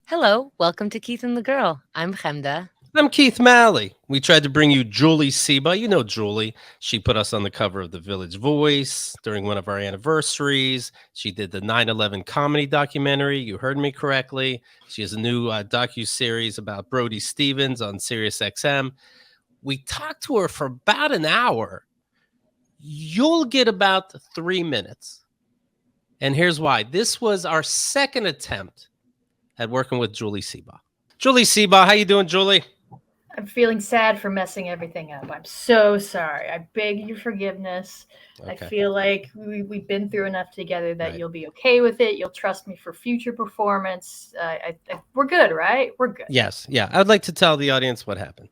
Hello, welcome to Keith and the Girl. I'm Chemda. I'm Keith Malley. We tried to bring you Julie Seabaugh. You know Julie. She put us on the cover of the Village Voice during one of our anniversaries. She did the 9/11 comedy documentary. You heard me correctly. She has a new docu-series about Brody Stevens on Sirius XM. We talked to her for about an hour. You'll get about 3 minutes. And here's why. This was our second attempt at working with Julie Seabaugh. Julie Seabaugh, how you doing, Julie? I'm feeling sad for messing everything up. I'm so sorry. I beg your forgiveness. I feel like we've been through enough together that you'll be okay with it. You'll trust me for future performance. We're good, right? We're good. Yes. Yeah. I would like to tell the audience what happened.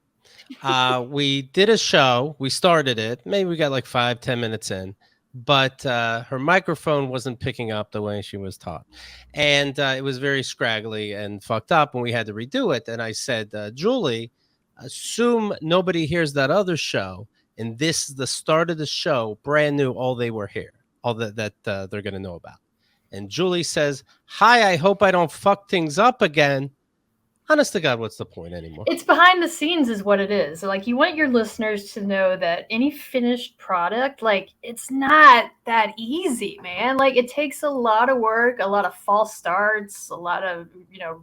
We did a show. We started it. Maybe we got like 5-10 minutes in, but her microphone wasn't picking up the way she was taught. And it was very scraggly and fucked up, and we had to redo it. And I said, Julie, assume nobody hears that other show, and this is the start of the show, brand new, all they were here, all that they're going to know about. And Julie says, hi, I hope I don't fuck things up again. Honest to God, what's the point anymore? It's behind the scenes is what it is. Like, you want your listeners to know that any finished product, like, it's not that easy, man. Like, it takes a lot of work, a lot of false starts, a lot of,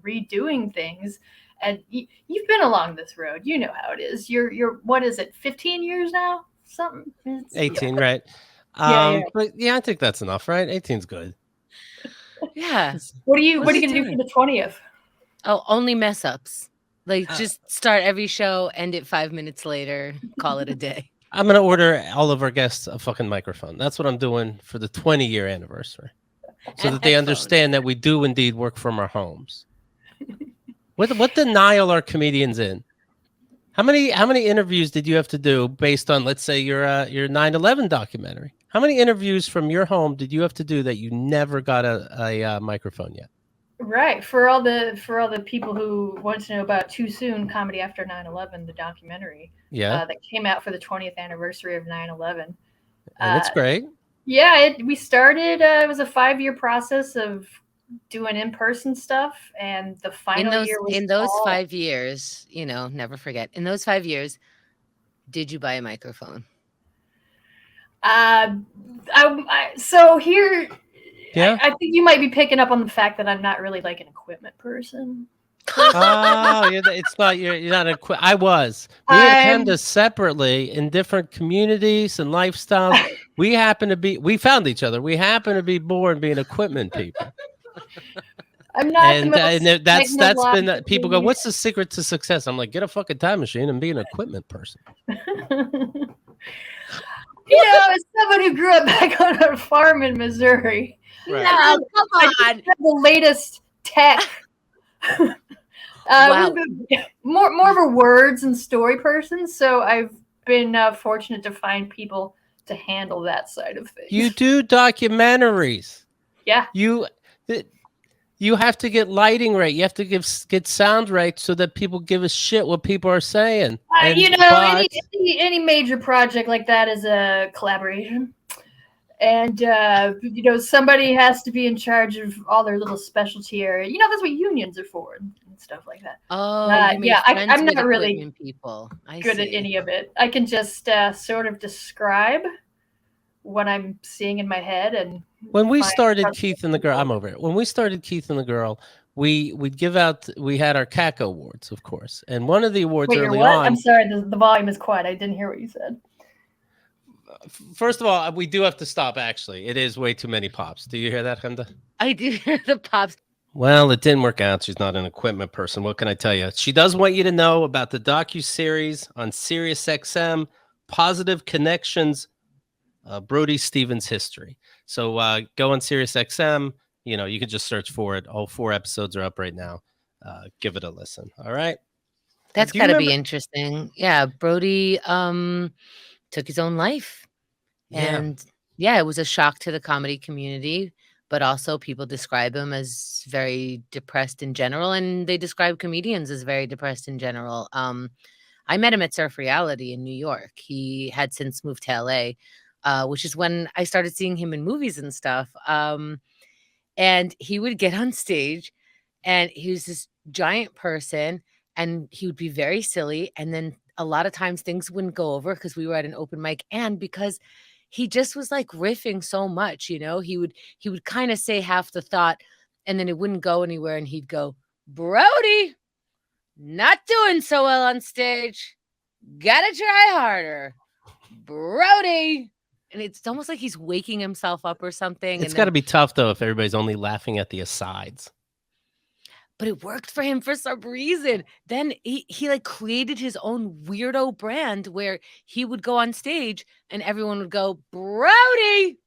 redoing things. And you've been along this road. You know how it is. You're what is it, 15 years now? Something. 18, right? Yeah. But yeah, I think that's enough, right? 18's good. Yeah. What are you going to do for the 20th? Oh, only mess ups. Like, just start every show, end it 5 minutes later, call it a day. I'm going to order all of our guests a fucking microphone. That's what I'm doing for the 20-year anniversary. So that they understand that we do indeed work from our homes. What denial are comedians in? How many interviews did you have to do based on, let's say, your 9/11 documentary? How many interviews from your home did you have to do that you never got a microphone yet? Right. For all the people who want to know about Too Soon, Comedy After 9/11, the documentary, that came out for the 20th anniversary of 9/11. And it's great. Yeah, we started. It was a 5-year process of doing in-person stuff, and the final year was in those 5 years. Never forget. In those 5 years, did you buy a microphone? So here. Yeah, I think you might be picking up on the fact that I'm not really like an equipment person. Oh, it's not you're not I was. Me and Kenda separately in different communities and lifestyles. We found each other. We happen to be born being equipment people. I'm not and that's been people go, what's the secret to success? I'm like, get a fucking time machine and be an equipment person. As someone who grew up back on a farm in Missouri. Right. No, come on. The latest tech. Wow. More of a words and story person, so I've been fortunate to find people to handle that side of things. You do documentaries. Yeah. You have to get lighting right. You have to get sound right so that people give a shit what people are saying. Any major project like that is a collaboration. And, somebody has to be in charge of all their little specialty area. That's what unions are for and stuff like that. Oh, I'm not really people. good at any of it. I can just sort of describe what I'm seeing in my head. And when we started Keith and the Girl, I'm over it. When we started Keith and the Girl, we had our KATG awards, of course. And one of the awards early on. I'm sorry, the volume is quiet. I didn't hear what you said. First of all, we do have to stop, actually. It is way too many pops. Do you hear that, Chemda? I do hear the pops. Well, it didn't work out. She's not an equipment person. What can I tell you? She does want you to know about the docu-series on Sirius XM, Positive Connections, Brody Stevens History. So go on Sirius XM. You can just search for it. All 4 episodes are up right now. Give it a listen. All right? That's got to be interesting. Yeah, Brody took his own life. And it was a shock to the comedy community, but also people describe him as very depressed in general, and they describe comedians as very depressed in general. I met him at Surf Reality in New York. He had since moved to LA, which is when I started seeing him in movies and stuff. And he would get on stage, and he was this giant person, and he would be very silly, and then a lot of times things wouldn't go over because we were at an open mic, and because he just was, like, riffing so much, he would kinda say half the thought, and then it wouldn't go anywhere, and he'd go, "Brody, not doing so well on stage. Gotta try harder. Brody." And it's almost like he's waking himself up or something, It's and got to then be tough though if everybody's only laughing at the asides. but it worked for him for some reason. Then he, like, created his own weirdo brand where he would go on stage and everyone would go, "Brody,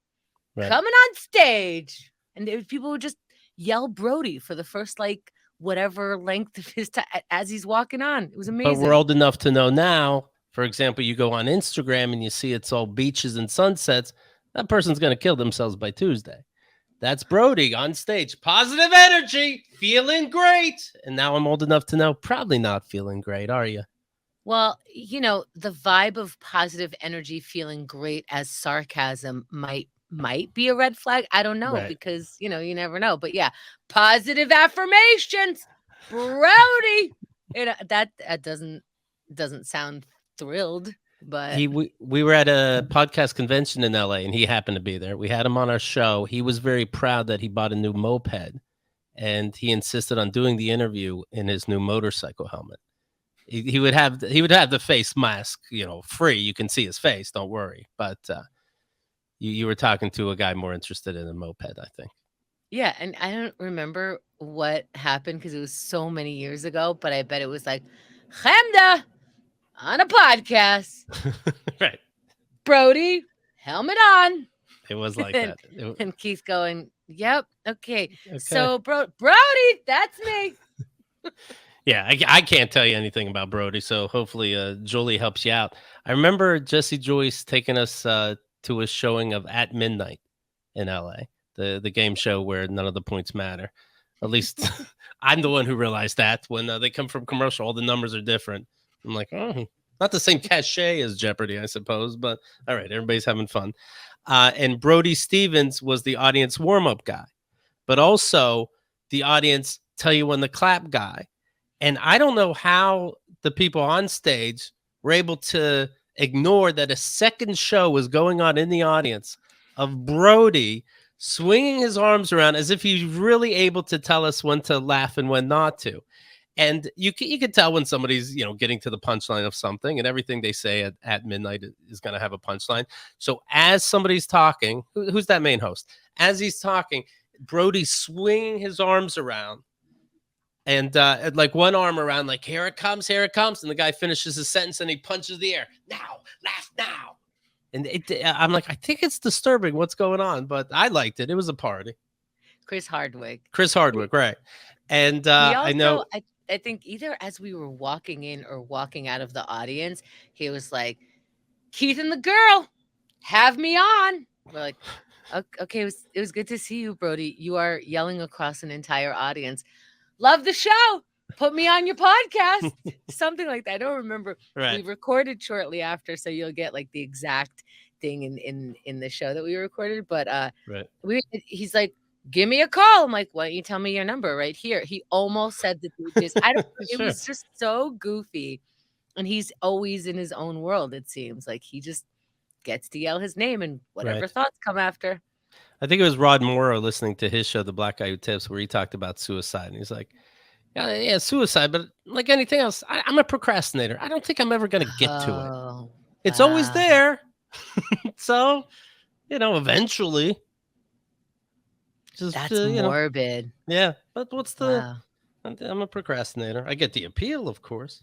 Right. coming on stage." And people would just yell Brody for the first, like, whatever length of his time as he's walking on. It was But amazing. we're old enough to know now. For example, you go on Instagram and you see it's all beaches and sunsets. That person's going to kill themselves by Tuesday. That's Brody on stage. Positive energy, feeling great. And now I'm old enough to know probably not feeling great, are you? Well, the vibe of positive energy, feeling great as sarcasm might be a red flag. I don't know Right. because, you never know. But yeah, positive affirmations, Brody. That doesn't sound thrilled, but We were at a podcast convention in LA and he happened to be there. We had him on our show. He was very proud that he bought a new moped and he insisted on doing the interview in his new motorcycle helmet. He would have the face mask, free. You can see his face, don't worry. But you were talking to a guy more interested in a moped, I think. yeah, and I don't remember what happened because it was so many years ago, but I bet it was like, Hamda on a podcast. Right. Brody, helmet on. It was like And, that. and Keith going, "Yep, okay. Okay. So, Brody, that's me." Yeah, I can't tell you anything about Brody, so hopefully Julie helps you out. I remember Jesse Joyce taking us to a showing of At Midnight in LA, the game show where none of the points matter. At least I'm the one who realized that when they come from commercial, all the numbers are different. I'm like, oh, not the same cachet as Jeopardy, I suppose, but all right, everybody's having fun. And Brody Stevens was the audience warm-up guy, but also the audience tell you when to clap guy. And I don't know how the people on stage were able to ignore that a second show was going on in the audience of Brody swinging his arms around as if he's really able to tell us when to laugh and when not to. And you can tell when somebody's, getting to the punchline of something, and everything they say at midnight is going to have a punchline. So as somebody's talking, who's that main host? As he's talking, Brody's swinging his arms around. And like one arm around, like, here it comes. And the guy finishes his sentence and he punches the air. Now, laugh now. And I'm like, I think it's disturbing what's going on, but I liked it. It was a party. Chris Hardwick, right. And he also, I know. I think either as we were walking in or walking out of the audience, he was like, "Keith and the girl, have me on." We're like, okay, it was good to see you, Brody. You are yelling across an entire audience. "Love the show. Put me on your podcast." Something like that. I don't remember. Right. We recorded shortly after, so you'll get like the exact thing in the show that we recorded. But right. He's like, "Give me a call." I'm like, "Why don't you tell me your number right here?" He almost said the digits. I don't. It was just so goofy, and he's always in his own world. It seems like he just gets to yell his name and whatever thoughts come after. I think it was Rod Morrow listening to his show, The Black Guy Who Tips, where he talked about suicide. And he's like, yeah, suicide, but like anything else, I'm a procrastinator. I don't think I'm ever going to get to it. It's always there. So, eventually. That's morbid. Yeah, but what's the... I'm a procrastinator. I get the appeal, of course.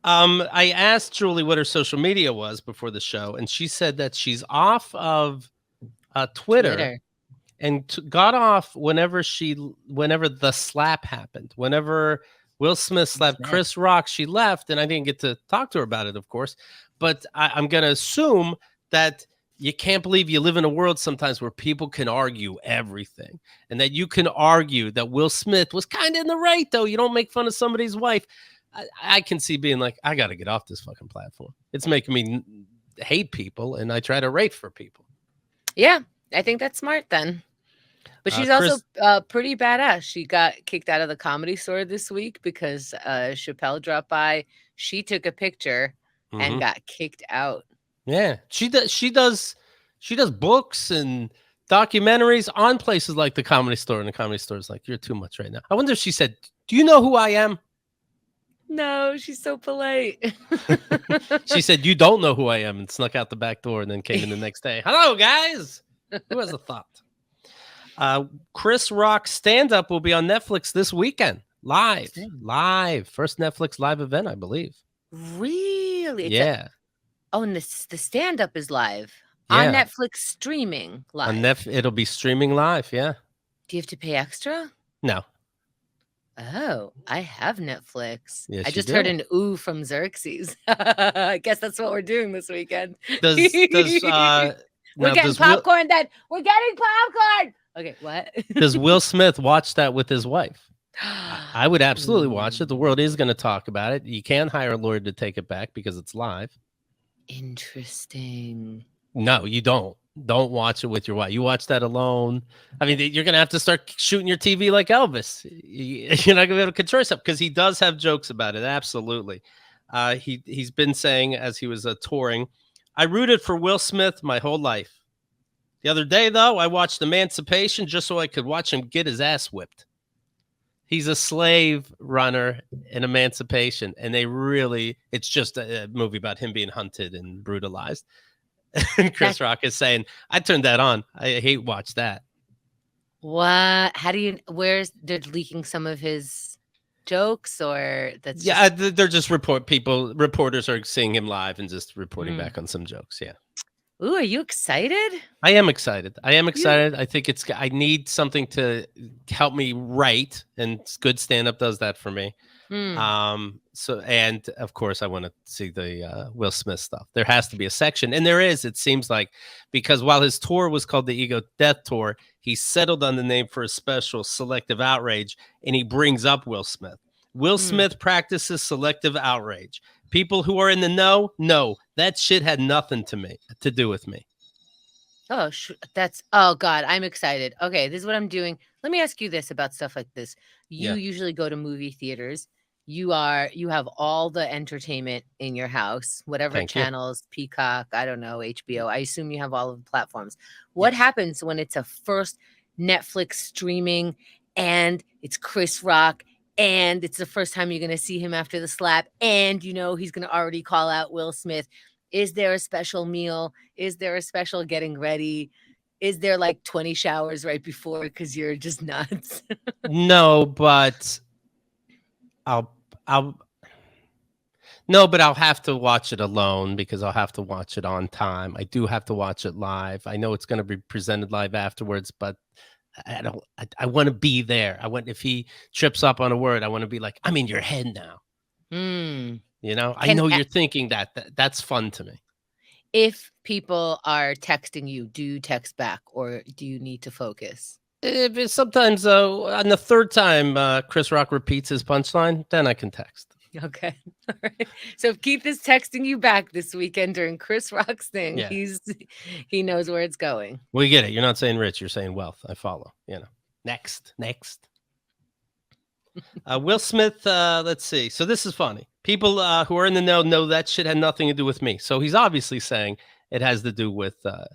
I asked Julie what her social media was before the show, and she said that she's off of Twitter. And got off whenever the slap happened. Whenever Will Smith slapped Chris Rock, she left, and I didn't get to talk to her about it, of course. But I'm going to assume that you can't believe you live in a world sometimes where people can argue everything, and that you can argue that Will Smith was kind of in the right, though. You don't make fun of somebody's wife. I can see being like, I got to get off this fucking platform. It's making me hate people, and I try to rate for people. Yeah, I think that's smart then. But she's also Chris, pretty badass. She got kicked out of the Comedy Store this week because Chappelle dropped by. She took a picture and got kicked out. Yeah, she does books and documentaries on places like the Comedy Store, and the Comedy Store is like, you're too much right now. I wonder if she said, "Do you know who I am?" No, she's so polite. She said, "You don't know who I am," and snuck out the back door, and then came in the next day. Hello, guys. Who has a thought? Chris Rock's stand-up will be on Netflix this weekend, live. First Netflix live event, I believe. Really? Yeah. And the stand-up is live on Netflix, streaming live. It'll be streaming live. Yeah. Do you have to pay extra? No. Oh, I have Netflix. Yes, I just heard an ooh from Xerxes. I guess that's what we're doing this weekend. We're getting popcorn then. We're getting popcorn. Okay, what? Does Will Smith watch that with his wife? I would absolutely watch it. The world is going to talk about it. You can hire a lawyer to take it back because it's live. Interesting. No, you don't. Don't watch it with your wife. You watch that alone. I mean, you're going to have to start shooting your TV like Elvis. You're not going to be able to control yourself because he does have jokes about it. Absolutely. He's been saying as he was touring, I rooted for Will Smith my whole life. The other day, though, I watched Emancipation just so I could watch him get his ass whipped. He's a slave runner in Emancipation, and it's just a movie about him being hunted and brutalized. And Chris Rock is saying, I turned that on. I hate watch that. What? Where's they're leaking some of his jokes, or that's they're just reporters are seeing him live and just reporting back on some jokes. Yeah. Ooh, are you excited? I am excited. I think I need something to help me write, and good stand-up does that for me. And of course I want to see the Will Smith stuff. There has to be a section, and there is, it seems like, because while his tour was called the Ego Death Tour, he settled on the name for a special selective outrage, and he brings up Will Smith. Will Smith practices selective outrage. People who are in the know that shit had nothing to do with me. Oh, God, I'm excited. Okay, this is what I'm doing. Let me ask you this about stuff like this. You usually go to movie theaters. You have all the entertainment in your house, whatever channels, Peacock, I don't know, HBO. I assume you have all of the platforms. What happens when it's a first Netflix streaming and it's Chris Rock and it's the first time you're going to see him after the slap and he's going to already call out Will Smith? Is there a special meal? Is there a special getting ready? Is there like 20 showers right before because you're just nuts? No, but I'll have to watch it alone because I'll have to watch it on time. I do have to watch it live. I know it's going to be presented live afterwards, but I want to be there. If he trips up on a word, I want to be like, I'm in your head now. I know you're thinking that's fun to me. If people are texting you, do you text back or do you need to focus? Sometimes on the third time Chris Rock repeats his punchline, then I can text. Okay. All right. So if Keith is texting you back this weekend during Chris Rock's thing, he knows where it's going. We get it. You're not saying rich, you're saying wealth. I follow. Next. Will Smith, let's see. So this is funny. People who are in the know that shit had nothing to do with me. So he's obviously saying it has to do with a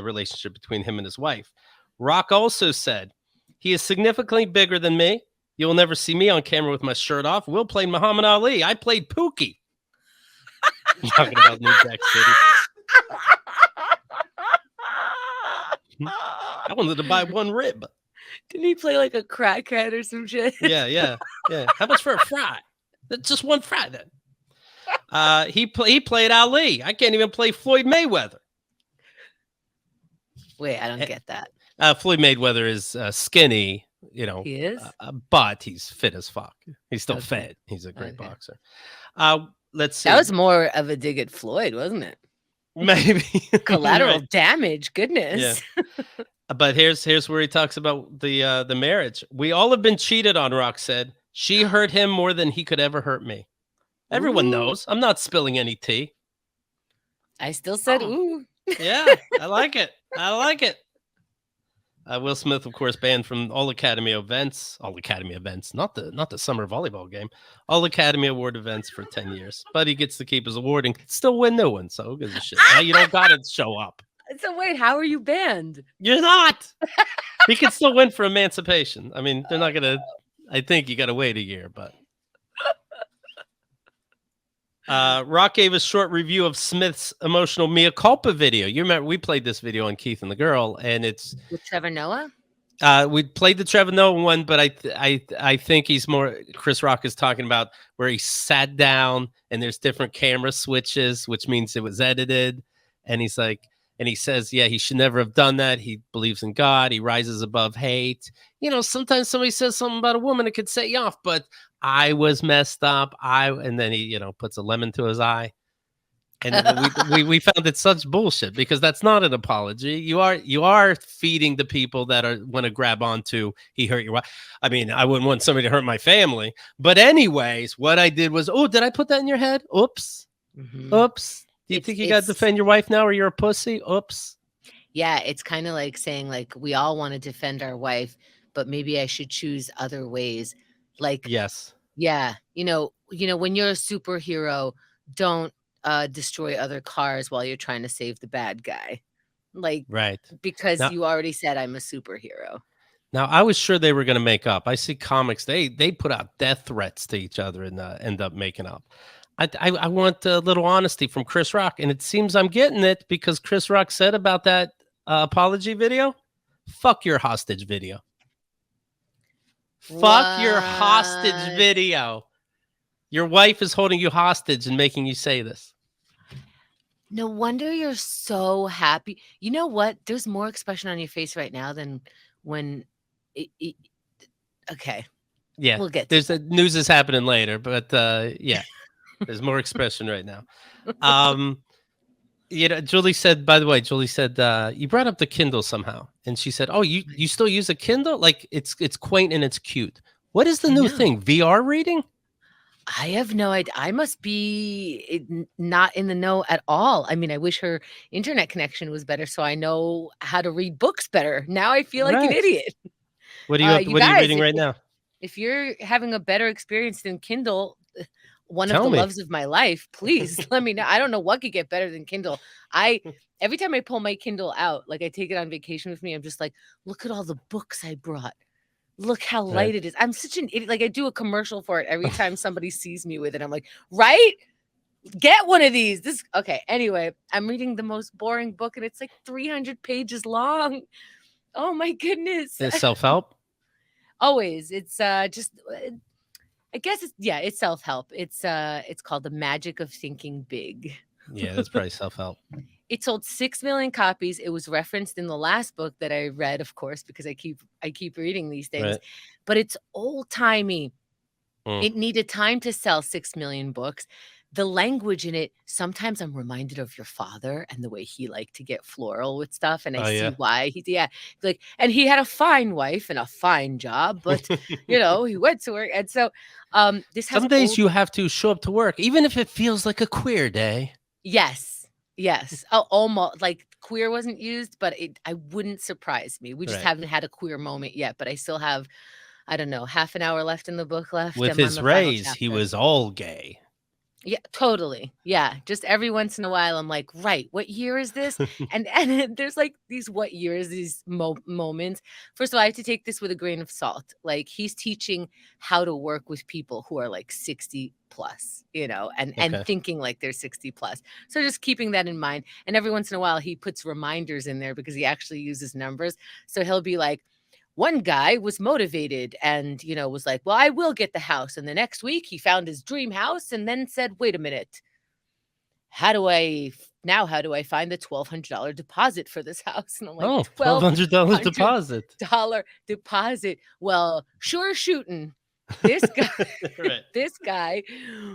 relationship between him and his wife. Rock also said, he is significantly bigger than me. You will never see me on camera with my shirt off. Will played Muhammad Ali. I played Pookie. I'm talking about New Jack City. I wanted to buy one rib. Didn't he play like a crackhead or some shit? Yeah. How much for a fry? That's just one fry then. He played Ali. I can't even play Floyd Mayweather. Wait, I don't get that. Floyd Mayweather is skinny, He is? but he's fit as fuck. He's still fed. He's a great boxer. Let's see. That was more of a dig at Floyd, wasn't it? Maybe. Collateral damage. Goodness. Yeah. But here's where he talks about the marriage. We all have been cheated on, Rock said. She hurt him more than he could ever hurt me. Everyone knows. I'm not spilling any tea. I still said ooh. Yeah, I like it. Will Smith, of course, banned from all Academy events, not the summer volleyball game, all Academy Award events for 10 years. But he gets to keep his award and can still win new ones. So who gives a shit? Now you don't got to show up. So wait, how are you banned? You're not. He can still win for emancipation. I mean, they're not gonna. I think you got to wait a year, but. Rock gave a short review of Smith's emotional mea culpa video. You remember we played this video on Keith and the Girl, and it's With Trevor Noah? we played the Trevor Noah one, but I think he's more. Chris Rock is talking about where he sat down and there's different camera switches, which means it was edited, and he's like, and he says, yeah, he should never have done that. He believes in God. He rises above hate. You know, sometimes somebody says something about a woman, it could set you off, but I was messed up. And then he, you know, puts a lemon to his eye. And we found it such bullshit because that's not an apology. You are feeding the people that are want to grab onto he hurt your wife. I mean, I wouldn't want somebody to hurt my family. But anyways, what I did was, oh, did I put that in your head? Oops. Mm-hmm. Oops. Do you think you got to defend your wife now or you're a pussy? Oops. Yeah, it's kind of like saying like we all want to defend our wife, but maybe I should choose other ways. Like, yes. Yeah. You know, when you're a superhero, don't destroy other cars while you're trying to save the bad guy. Like, right. Because now, you already said I'm a superhero. Now, I was sure they were going to make up. I see comics, they put out death threats to each other and end up making up. I want a little honesty from Chris Rock, and it seems I'm getting it because Chris Rock said about that apology video, fuck your hostage video. Fuck your hostage video. Your wife is holding you hostage and making you say this. No wonder you're so happy. You know what? There's more expression on your face right now than when okay. Yeah. We'll get there's the news is happening later, but yeah. There's more expression right now. You know, Julie said, by the way, you brought up the Kindle somehow. And she said, oh, you still use a Kindle? Like it's quaint and it's cute. What is the new thing? VR reading? I have no idea. I must be not in the know at all. I mean, I wish her internet connection was better so I know how to read books better. Now I feel like an idiot. What are you reading right now? If you're having a better experience than Kindle, one of the loves of my life, please let me know. I don't know what could get better than Kindle. Every time I pull my Kindle out, like I take it on vacation with me, I'm just like, look at all the books I brought. Look how light it is. I'm such an idiot. Like I do a commercial for it every time somebody sees me with it. I'm like, right? Get one of these. Okay. Anyway, I'm reading the most boring book and it's like 300 pages long. Oh my goodness. Is it self-help? Always. It's just I guess it's self-help. It's called The Magic of Thinking Big. Yeah, that's probably self-help. It sold 6 million copies. It was referenced in the last book that I read, of course, because I keep reading these things. Right. But it's old-timey. It needed time to sell 6 million books. The language in it, sometimes I'm reminded of your father and the way he liked to get floral with stuff. And I see why like, and he had a fine wife and a fine job, but you know, he went to work. And so some days you have to show up to work, even if it feels like a queer day. Yes. Oh, almost like queer wasn't used, but I wouldn't surprise me. We just haven't had a queer moment yet, but I still have, I don't know, half an hour left in the book left. With his raise, he was all gay. Yeah, totally. Yeah. Just every once in a while, I'm like, right, what year is this? and there's like these what year is these moments. First of all, I have to take this with a grain of salt. Like he's teaching how to work with people who are like 60 plus, you know, and thinking like they're 60 plus. So just keeping that in mind. And every once in a while, he puts reminders in there because he actually uses numbers. So he'll be like, one guy was motivated and, you know, was like, well, I will get the house. And the next week he found his dream house and then said, wait a minute, how do I find the $1,200 deposit for this house? And I'm like, oh, $1,200 deposit. Deposit. Well, sure shooting. This guy, this guy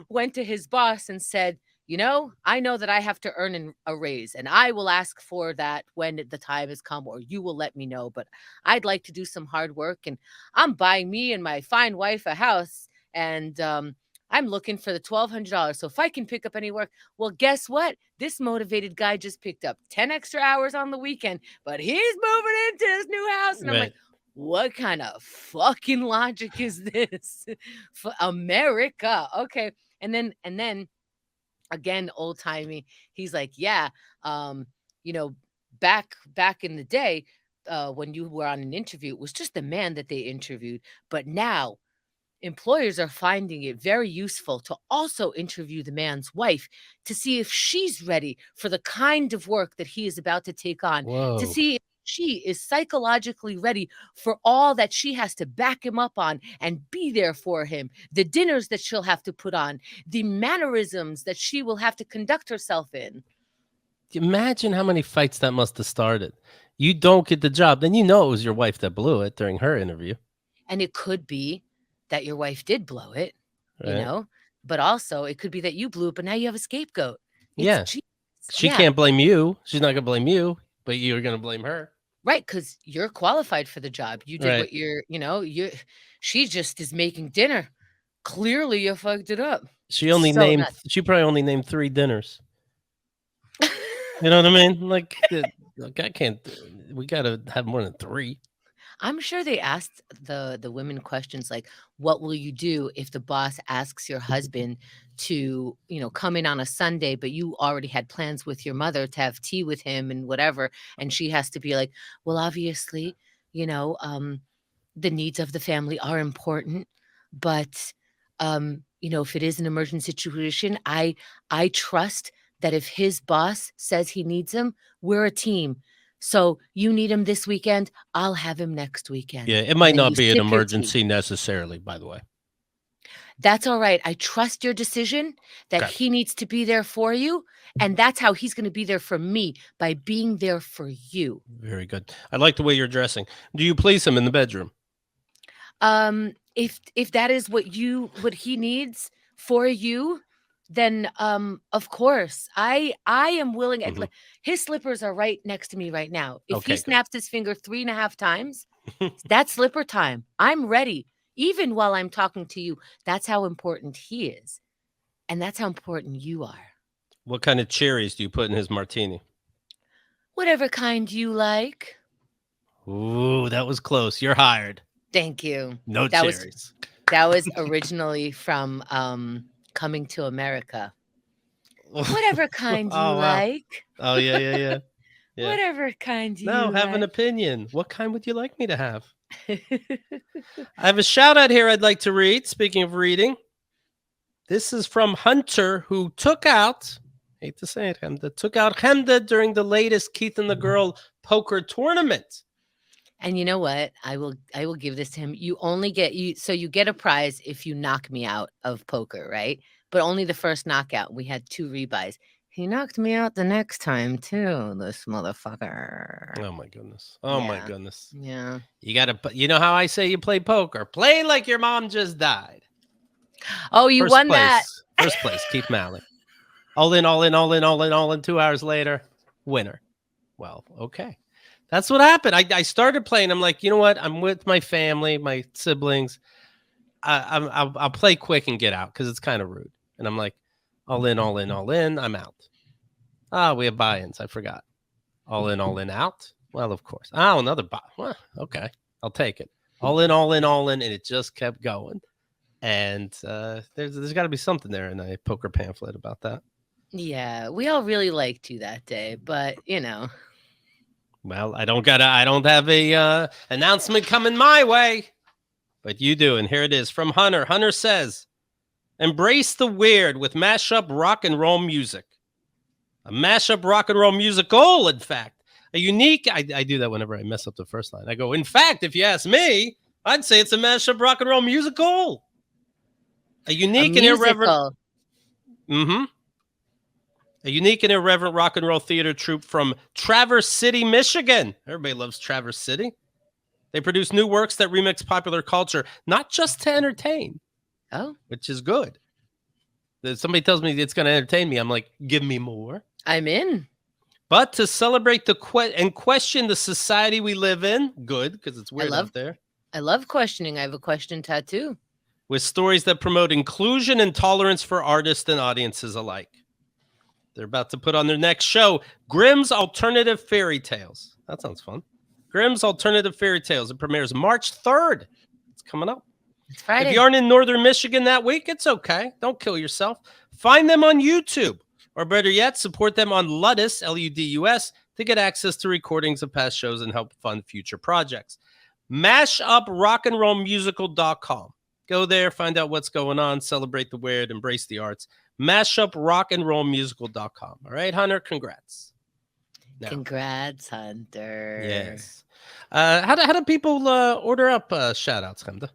went to his boss and said, you know, I know that I have to earn a raise and I will ask for that when the time has come or you will let me know. But I'd like to do some hard work and I'm buying me and my fine wife a house. And I'm looking for the $1,200. So if I can pick up any work, well, guess what? This motivated guy just picked up 10 extra hours on the weekend, but he's moving into his new house. And I'm like, what kind of fucking logic is this? For America. Okay. And then again, old timey, he's like, yeah, you know, back in the day, when you were on an interview, it was just the man that they interviewed. But now employers are finding it very useful to also interview the man's wife to see if she's ready for the kind of work that he is about to take on, to see if she is psychologically ready for all that she has to back him up on and be there for him, the dinners that she'll have to put on, the mannerisms that she will have to conduct herself in. Imagine how many fights that must have started. You don't get the job, then you know it was your wife that blew it during her interview. And it could be that your wife did blow it, right? You know, but also it could be that you blew it, but now you have a scapegoat. Yeah. She can't blame you. She's not going to blame you, but you're going to blame her. Right, because you're qualified for the job. You did what she just is making dinner. Clearly you fucked it up. She probably only named 3 dinners. You know what I mean? Like, I can't, we got to have more than 3. I'm sure they asked the women questions like, what will you do if the boss asks your husband to, come in on a Sunday, but you already had plans with your mother to have tea with him and whatever. And she has to be like, well, obviously, the needs of the family are important, but, if it is an emergency situation, I trust that if his boss says he needs him, we're a team. So you need him this weekend, I'll have him next weekend. Yeah, it might not be an emergency necessarily, by the way. That's all right. I trust your decision that he needs to be there for you. And that's how he's going to be there for me, by being there for you. Very good. I like the way you're dressing. Do you please him in the bedroom? If that is what he needs for you, then of course I am willing. Mm-hmm. His slippers are right next to me right now. If he snaps his finger 3.5 times, that's slipper time. I'm ready. Even while I'm talking to you, that's how important he is. And that's how important you are. What kind of cherries do you put in his martini? Whatever kind you like. Ooh, that was close. You're hired. Thank you. No cherries. That was originally from Coming to America. Whatever kind you like. Oh, yeah. Whatever kind you like. Have an opinion. What kind would you like me to have? I have a shout out here I'd like to read. Speaking of reading, this is from Hunter, who took out, hate to say it, took out Hemda during the latest Keith and the Girl poker tournament. And you know what? I will give this to him. You only get you get a prize if you knock me out of poker, right? But only the first knockout. We had 2 rebuys. He knocked me out the next time too, this motherfucker. Oh my goodness. My goodness. Yeah. You gotta, you know how I say you play poker? Play like your mom just died. Oh, you won that. First place, Keith Malley. All in. 2 hours later, winner. Well, okay. That's what happened. I started playing. I'm like, you know what? I'm with my family, my siblings. I'll play quick and get out because it's kind of rude. And I'm like, all in. I'm out. We have buy-ins. I forgot. All in, out. Well, of course. Another buy. Well, okay. I'll take it. All in. And it just kept going. And there's got to be something there in a poker pamphlet about that. Yeah, we all really liked you that day, but Well, I don't have a announcement coming my way, but you do. And here it is from Hunter. Hunter says, embrace the weird with mashup rock and roll music. A mashup rock and roll musical, in fact. A unique, I do that whenever I mess up the first line. I go, in fact, if you ask me, I'd say it's a mashup rock and roll musical. A unique and irreverent. Mm-hmm. A unique and irreverent rock and roll theater troupe from Traverse City, Michigan. Everybody loves Traverse City. They produce new works that remix popular culture, not just to entertain. Oh. Which is good. If somebody tells me it's going to entertain me, I'm like, give me more. I'm in. But to celebrate and question the society we live in, good, because it's weird out there. I love questioning. I have a question tattoo. with stories that promote inclusion and tolerance for artists and audiences alike. They're about to put on their next show, Grimm's Alternative Fairy Tales. That sounds fun. Grimm's Alternative Fairy Tales. It premieres March 3rd. It's coming up. It's Friday. If you aren't in Northern Michigan that week, it's okay. Don't kill yourself. Find them on YouTube. Or better yet, support them on Ludus, Ludus, to get access to recordings of past shows and help fund future projects. MashUpRockandRollMusical.com. Go there, find out what's going on, celebrate the weird, embrace the arts. MashUpRockandRollMusical.com. All right, Hunter, congrats. Now. Congrats, Hunter. Yes. How do people order up shout-outs, Hamda?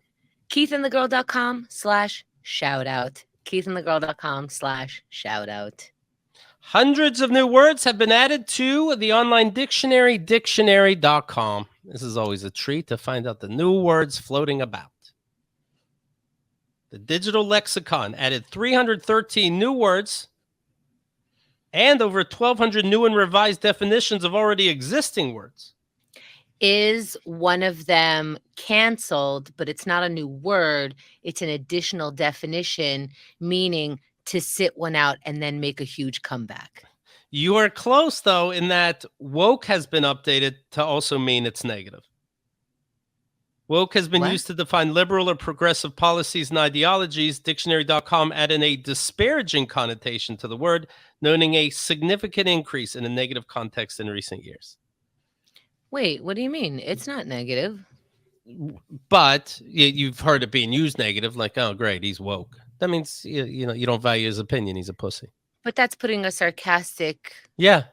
KeithandTheGirl.com/shoutout. KeithandTheGirl.com/shoutout. Hundreds of new words have been added to the online dictionary, dictionary.com. This is always a treat to find out the new words floating about. The digital lexicon added 313 new words and over 1,200 new and revised definitions of already existing words. Is one of them canceled, but it's not a new word. It's an additional definition, meaning to sit one out and then make a huge comeback. You are close, though, in that woke has been updated to also mean it's negative. Woke has been used to define liberal or progressive policies and ideologies. Dictionary.com added a disparaging connotation to the word, noting a significant increase in a negative context in recent years. Wait, what do you mean? It's not negative. But you've heard it being used negative, like, oh, great, he's woke. That means, you know, you don't value his opinion. He's a pussy. But that's putting a sarcastic. Yeah.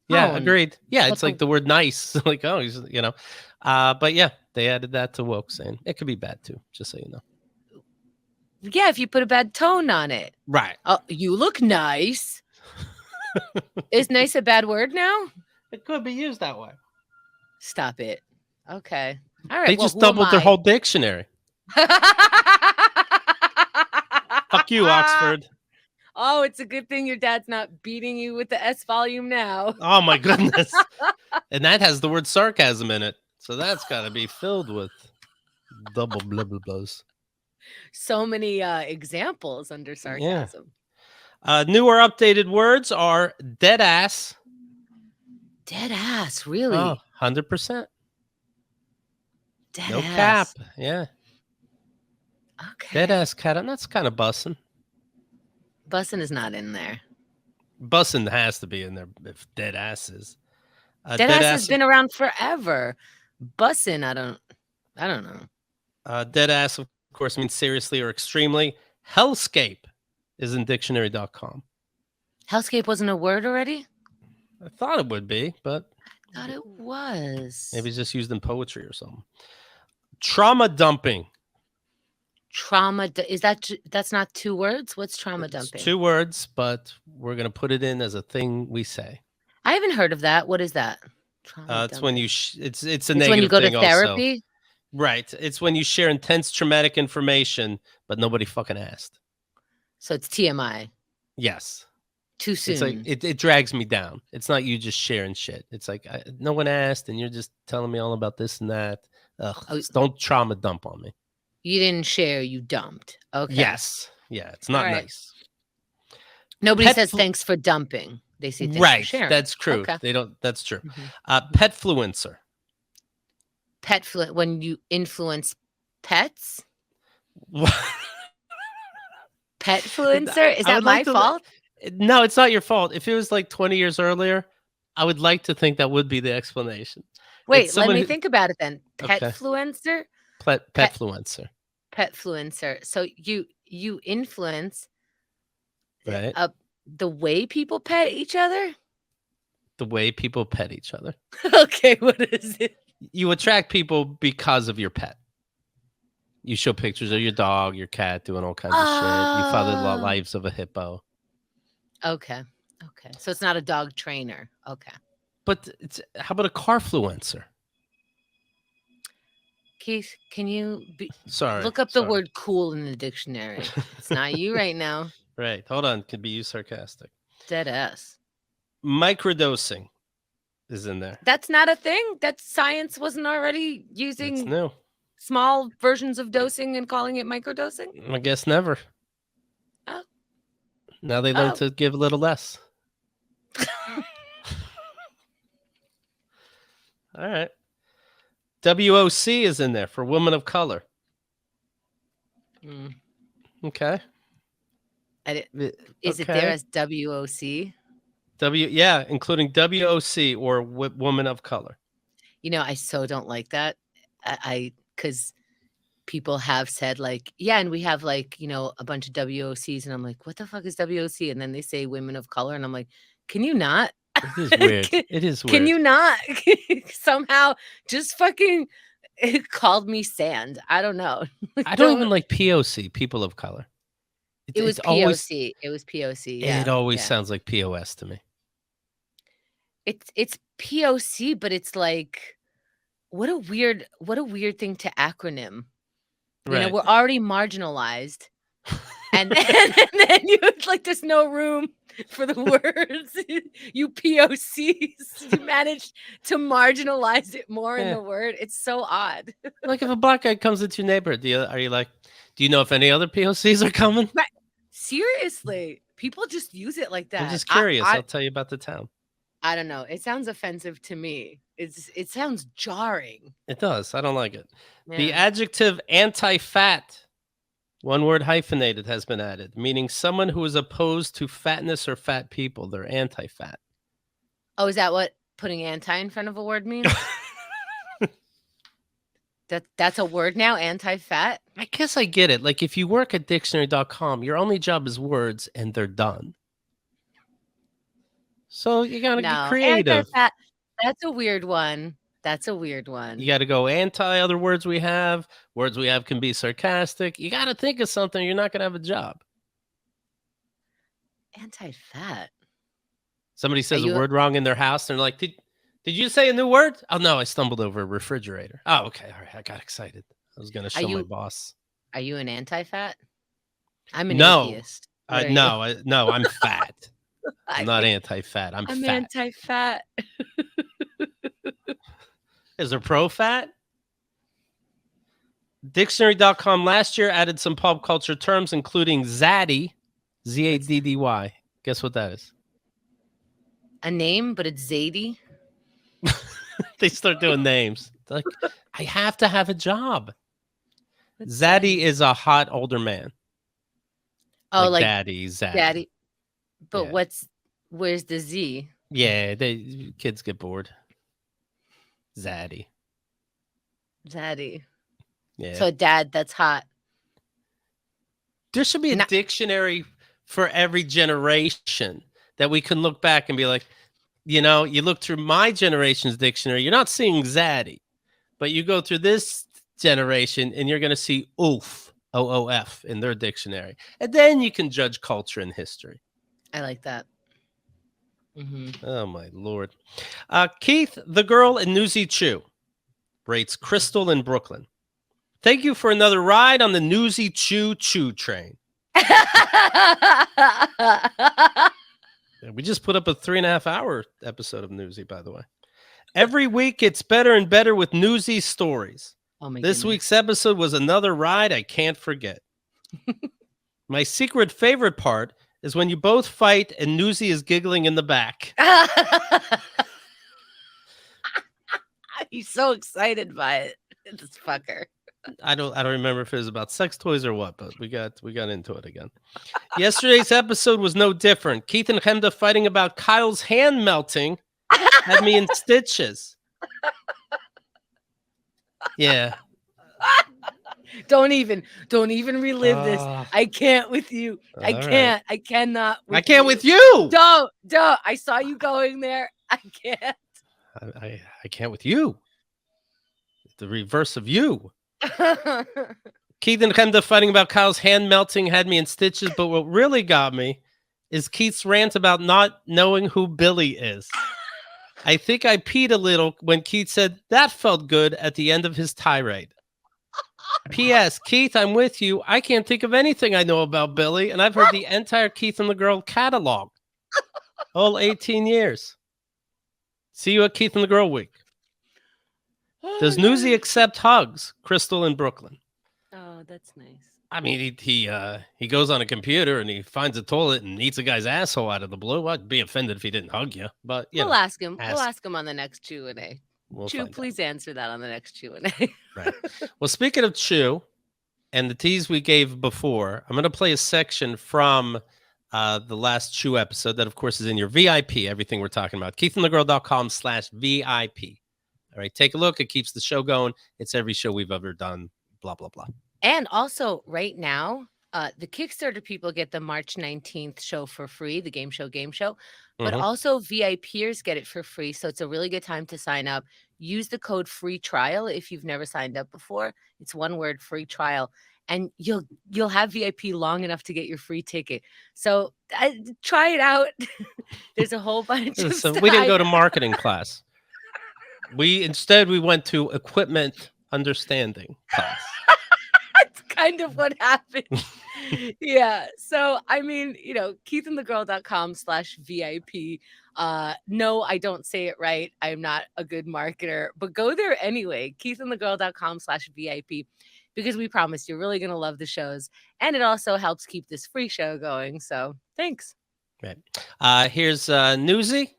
Yeah, tone. Agreed. Yeah, it's like the word nice. Like, oh, he's, you know. But yeah, they added that to woke, saying it could be bad too, just so you know. Yeah, if you put a bad tone on it. Right. Oh, you look nice. Is nice a bad word now? It could be used that way. Stop it. Okay. All right. They just doubled their whole dictionary. Fuck you, Oxford. Oh, it's a good thing your dad's not beating you with the S volume now. Oh, my goodness. And that has the word sarcasm in it. So that's got to be filled with double blah, blah, blahs. So many examples under sarcasm. Yeah. Newer updated words are dead ass. Dead ass, really? Oh, 100%. Dead no ass. cap. Yeah. Okay. Dead ass cat. That's kind of bussin'. Bussin' is not in there. Bussin' has to be in there if dead ass is. Dead ass has been around forever. Bussin', I don't know. Dead ass, of course, means seriously or extremely. Hellscape is in dictionary.com. Hellscape wasn't a word already? I thought it would be, but I thought it was. Maybe it's just used in poetry or something. Trauma dumping. That's not two words? What's trauma dumping? 2 words, but we're going to put it in as a thing we say. I haven't heard of that. What is that? It's when you it's a it's negative when you go to thing therapy? Also. Right. It's when you share intense traumatic information, but nobody fucking asked. So it's TMI. Yes. Too soon. It's like it drags me down. It's not you just sharing shit. It's like no one asked, and you're just telling me all about this and that. Ugh, don't trauma dump on me. You didn't share, you dumped. Okay. Yes. Yeah, it's not nice. Nobody says thanks for dumping. They say thanks for sharing. That's true. Okay. They don't. That's true. Petfluencer. When you influence pets. Petfluencer? Is that my fault? No, it's not your fault. If it was like 20 years earlier, I would like to think that would be the explanation. Wait, let me think about it then. Petfluencer? Petfluencer. Petfluencer. So you influence right the way people pet each other? The way people pet each other. Okay, what is it? You attract people because of your pet. You show pictures of your dog, your cat, doing all kinds of shit. You follow the lives of a hippo. Okay. So it's not a dog trainer. Okay. But how about a carfluencer? Keith, can you look up the word cool in the dictionary? It's not you right now. Right. Hold on. Could be you sarcastic. Dead ass. Microdosing is in there. That's not a thing. That science wasn't already using. It's new. small versions of dosing and calling it microdosing? I guess never. Oh. Now they learn to give a little less. All right. WOC is in there for woman of color. Okay. Is it there as WOC? Yeah, including WOC or woman of color. You know, I so don't like that. Because people have said like, yeah, and we have like, you know, a bunch of WOCs, and I'm like, what the fuck is WOC? And then they say women of color, and I'm like, can you not? It is weird. It is weird. Can you not somehow just fucking called me sand? I don't know. I don't even like POC, people of color. It was POC. It was POC. Yeah. It always sounds like POS to me. It's POC, but it's like what a weird thing to acronym. You know, we're already marginalized. And then you like there's no room for the words. You POCs, you managed to marginalize it more in the word. It's so odd. Like if a black guy comes into your neighborhood, are you like, do you know if any other POCs are coming? Right. Seriously, people just use it like that. I'm just curious. I'll tell you about the town. I don't know. It sounds offensive to me. It sounds jarring. It does. I don't like it. Yeah. The adjective anti-fat, one word hyphenated, has been added, meaning someone who is opposed to fatness or fat people. They're anti-fat. Oh, is that what putting anti in front of a word means? That's a word now, anti-fat? I guess I get it. Like if you work at dictionary.com, your only job is words and they're done. So you got to get creative. Anti-fat, that's a weird one. That's a weird one. You got to go anti other words we have. Words we have can be sarcastic. You got to think of something. You're not going to have a job. Anti-fat. Somebody says a word wrong in their house. And they're like, did you say a new word? Oh, no, I stumbled over a refrigerator. Oh, okay. All right. I got excited. I was going to show my boss. Are you an anti-fat? I'm an atheist. No, I'm fat. I'm not anti-fat. I'm fat. Anti-fat. Is there pro-fat? Dictionary.com last year added some pop culture terms, including zaddy, Z-A-D-D-Y. Guess what that is? A name, but it's Zadie. They start doing names. Like, I have to have a job. Zaddy is a hot older man. Oh, like daddy, zaddy. Daddy. But where's the Z? Yeah, kids get bored. Zaddy. Yeah. So dad, that's hot. There should be a dictionary for every generation that we can look back and be like, you know, you look through my generation's dictionary, you're not seeing zaddy, but you go through this generation and you're going to see oof, O-O-F in their dictionary. And then you can judge culture and history. I like that. Mm-hmm. Oh, my Lord. Keith, the girl in Newsy Chew, rates Crystal in Brooklyn. Thank you for another ride on the Newsy Chew train. We just put up a 3.5-hour episode of Newsy, by the way. Every week, it's better and better with Newsy stories. Oh my this week's episode was another ride I can't forget. My secret favorite part is when you both fight and Newsy is giggling in the back. He's so excited by it. This fucker. I don't remember if it was about sex toys or what, but we got into it again. Yesterday's episode was no different. Keith and Hemda fighting about Kyle's hand melting had me in stitches. Yeah. Don't even relive this. I can't with you. I can't. Right. I cannot. I can't with you. Don't. I saw you going there. I can't. I can't with you. The reverse of you. Keith and Hemda fighting about Kyle's hand melting had me in stitches, but what really got me is Keith's rant about not knowing who Billy is. I think I peed a little when Keith said that felt good at the end of his tirade. P.S. Keith, I'm with you. I can't think of anything I know about Billy, and I've heard the entire Keith and the Girl catalog. All 18 years. See you at Keith and the Girl Week. Does Newsy accept hugs? Crystal in Brooklyn. Oh, that's nice. I mean, he goes on a computer and he finds a toilet and eats a guy's asshole out of the blue. I'd be offended if he didn't hug you, but We'll ask him. We'll ask. ask him on the next Q&A. We'll Chew, find out. please answer that on the next Q&A. Right. Well, speaking of Chew and the tease we gave before, I'm going to play a section from the last Chew episode that, of course, is in your VIP, everything we're talking about. KeithandTheGirl.com/VIP. All right, take a look. It keeps the show going. It's every show we've ever done, blah, blah, blah. And also, right now, the Kickstarter people get the March 19th show for free, the game show. But also VIPers get it for free. So it's a really good time to sign up. Use the code free trial if you've never signed up before. It's one word, free trial. And you'll have VIP long enough to get your free ticket. So try it out. There's a whole bunch of stuff. We didn't go to marketing class. We went to equipment understanding class. That's kind of what happened. Yeah. So, I mean, KeithandTheGirl.com/VIP. No, I don't say it right. I'm not a good marketer, but go there anyway. KeithandTheGirl.com/VIP, because we promise you're really going to love the shows. And it also helps keep this free show going. So thanks. Right. Here's Newsy.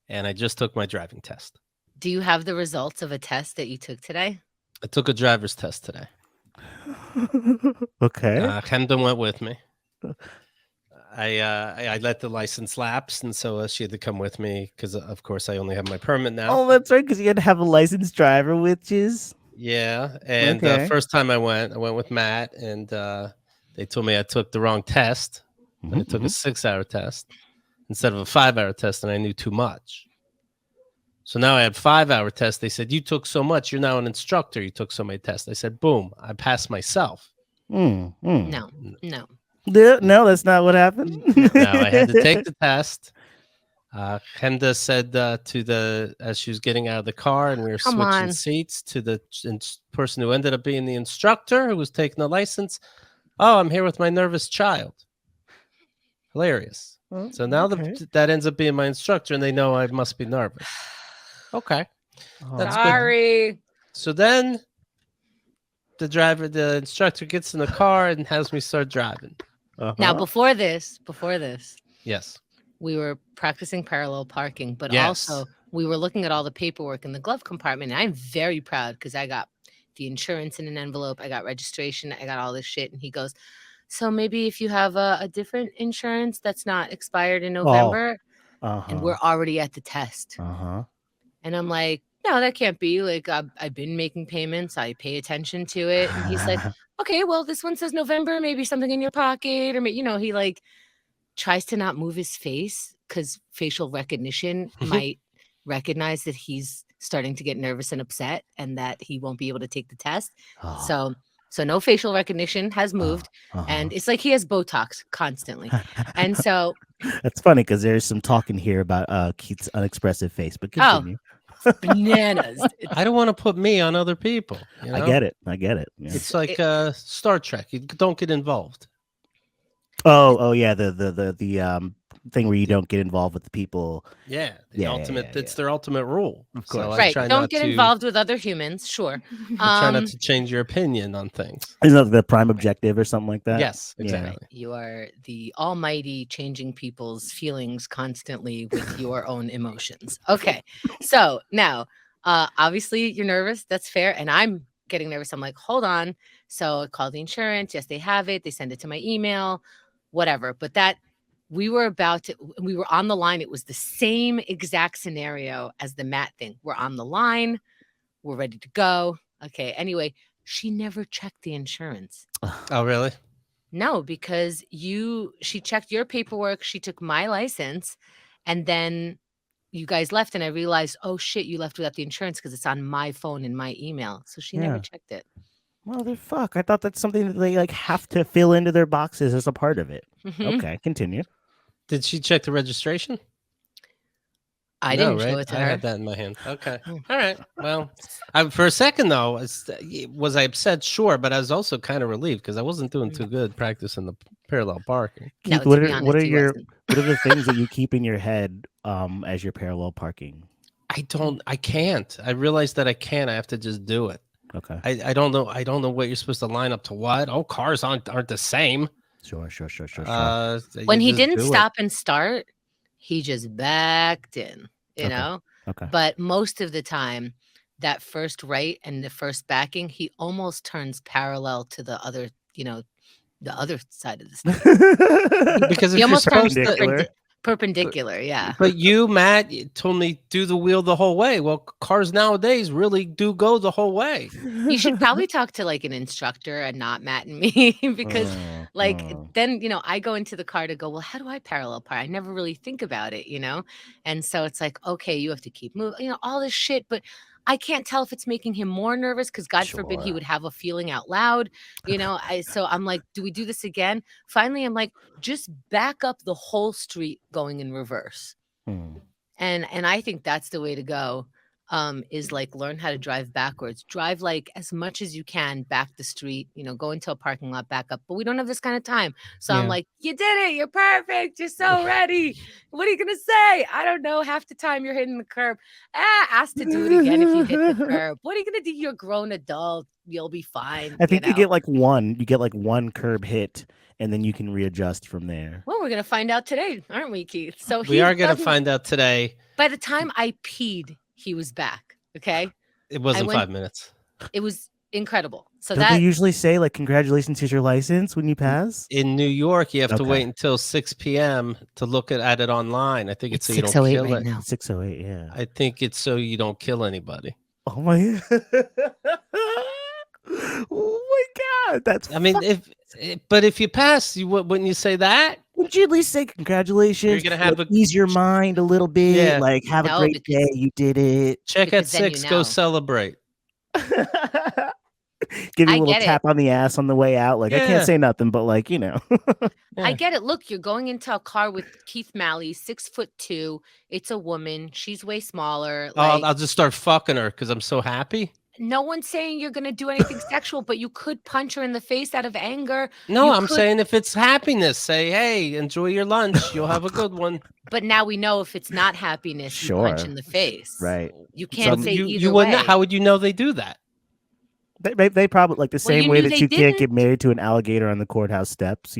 And I just took my driving test. Do you have the results of a test that you took today? I took a driver's test today. Okay. Kendra went with me. I let the license lapse, and so she had to come with me because, of course, I only have my permit now. Oh, that's right, because you had to have a licensed driver, which is... Yeah, and first time I went with Matt, and they told me I took the wrong test. I took a 6-hour test instead of a 5-hour test, and I knew too much. So now I had 5-hour test. They said, you took so much, you're now an instructor. You took so many tests. I said, boom, I passed myself. No. No, that's not what happened. No, I had to take the test. Kenda said as she was getting out of the car and we were switching seats, to the person who ended up being the instructor who was taking the license. Oh, I'm here with my nervous child. Hilarious. So now that ends up being my instructor, and they know I must be nervous. Okay. That's sorry. Good. So then the instructor gets in the car and has me start driving. Now, before this, yes, we were practicing parallel parking, but also we were looking at all the paperwork in the glove compartment. And I'm very proud because I got the insurance in an envelope. I got registration. I got all this shit. And he goes, so maybe if you have a different insurance that's not expired in November, and we're already at the test. And I'm like, no, that can't be. Like, I've been making payments. I pay attention to it. And he's like, okay, well, this one says November, maybe something in your pocket. Or, he like tries to not move his face because facial recognition might recognize that he's starting to get nervous and upset and that he won't be able to take the test. So no facial recognition has moved. And it's like he has Botox constantly. And so that's funny because there's some talking here about Keith's unexpressive face, but continue. Bananas. I don't want to put me on other people. I get it. Yeah. It's like Star Trek. You don't get involved. Oh yeah, the thing where you don't get involved with the people. Yeah, ultimate. It's their ultimate rule. Of course, right. Don't get involved with other humans. Sure. Try not to change your opinion on things. Isn't that the prime objective or something like that? Yes, exactly. Yeah. You are the almighty changing people's feelings constantly with your own emotions. Okay, so now, obviously you're nervous. That's fair, and I'm getting nervous. I'm like, hold on. So I call the insurance. Yes, they have it. They send it to my email. Whatever. But that. We were on the line. It was the same exact scenario as the Matt thing. We're on the line. We're ready to go. Okay. Anyway, she never checked the insurance. Oh, really? No, because she checked your paperwork. She took my license, and then you guys left. And I realized, oh shit, you left without the insurance because it's on my phone and my email. So she never checked it. Motherfuck. I thought that's something that they have to fill into their boxes as a part of it. Okay, continue. Did she check the registration? I didn't show it to her. I had that in my hand. Okay. All right. Well, for a second, though, was I upset? Sure. But I was also kind of relieved because I wasn't doing too good practicing the parallel parking. Keith, what are the things that you keep in your head as you're parallel parking? I I can't. I realize that I can't. I have to just do it. Okay. I don't know. I don't know what you're supposed to line up to what. Oh, cars aren't the same. Sure. When You he just didn't do it. stop and start, he just backed in, you know? Okay. But most of the time, that first right and the first backing, he almost turns parallel to the other, the other side of the street. Because He if you're almost turns supposed to, perpendicular, yeah. but you, Matt, you told me do the wheel the whole way. Well, cars nowadays really do go the whole way. You should probably talk to like an instructor and not Matt and me because then, I go into the car to go, well, how do I parallel park? I never really think about it, And so it's like, okay, you have to keep moving, all this shit. But I can't tell if it's making him more nervous because God forbid he would have a feeling out loud, So I'm like, do we do this again? Finally, I'm like, just back up the whole street going in reverse. And I think that's the way to go. Is like learn how to drive backwards. Drive like as much as you can back the street, go into a parking lot, back up. But we don't have this kind of time. So I'm like, you did it. You're perfect. You're so ready. What are you going to say? I don't know. Half the time you're hitting the curb. Ask to do it again if you hit the curb. What are you going to do? You're a grown adult. You'll be fine. I think you get like one curb hit and then you can readjust from there. Well, we're going to find out today, aren't we, Keith? So we are going to find out today. By the time I peed, he was back. Okay. It wasn't 5 minutes. It was incredible. So don't they usually say like, congratulations, here's your license when you pass? In New York, you have to wait until 6 p.m. to look at it online. I think it's so you don't kill right it. Now. 6:08, yeah. I think it's so you don't kill anybody. Oh my oh my God. That's but if you pass, wouldn't you say that? Would you at least say congratulations? You're gonna have ease your mind a little bit. Yeah. Like have a great day. You did it. Check at 6. Go celebrate. Give you a little tap on the ass on the way out. Like I can't say nothing, but like I get it. Look, you're going into a car with Keith Malley, 6'2". It's a woman. She's way smaller. Like, I'll just start fucking her because I'm so happy. No one's saying you're going to do anything sexual, but you could punch her in the face out of anger. No, I'm saying if it's happiness, say, hey, enjoy your lunch. You'll have a good one. But now we know if it's not happiness, you punch in the face. Right. You can't say either you way. Not, how would you know they do that? They probably like the same way that you can't get married to an alligator on the courthouse steps.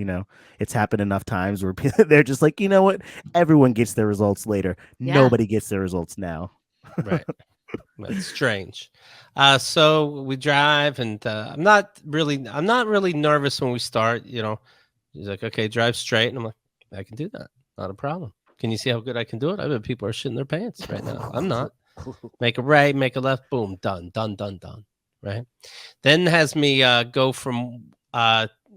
It's happened enough times where they're just like, you know what? Everyone gets their results later. Yeah. Nobody gets their results now. Right. That's strange. So we drive, and I'm not really nervous when we start. He's like, okay, drive straight, and I'm like, I can do that. Not a problem. Can you see how good I can do it? I bet people are shitting their pants right now. I'm not. Make a right, make a left, boom, done. Right. Then has me go from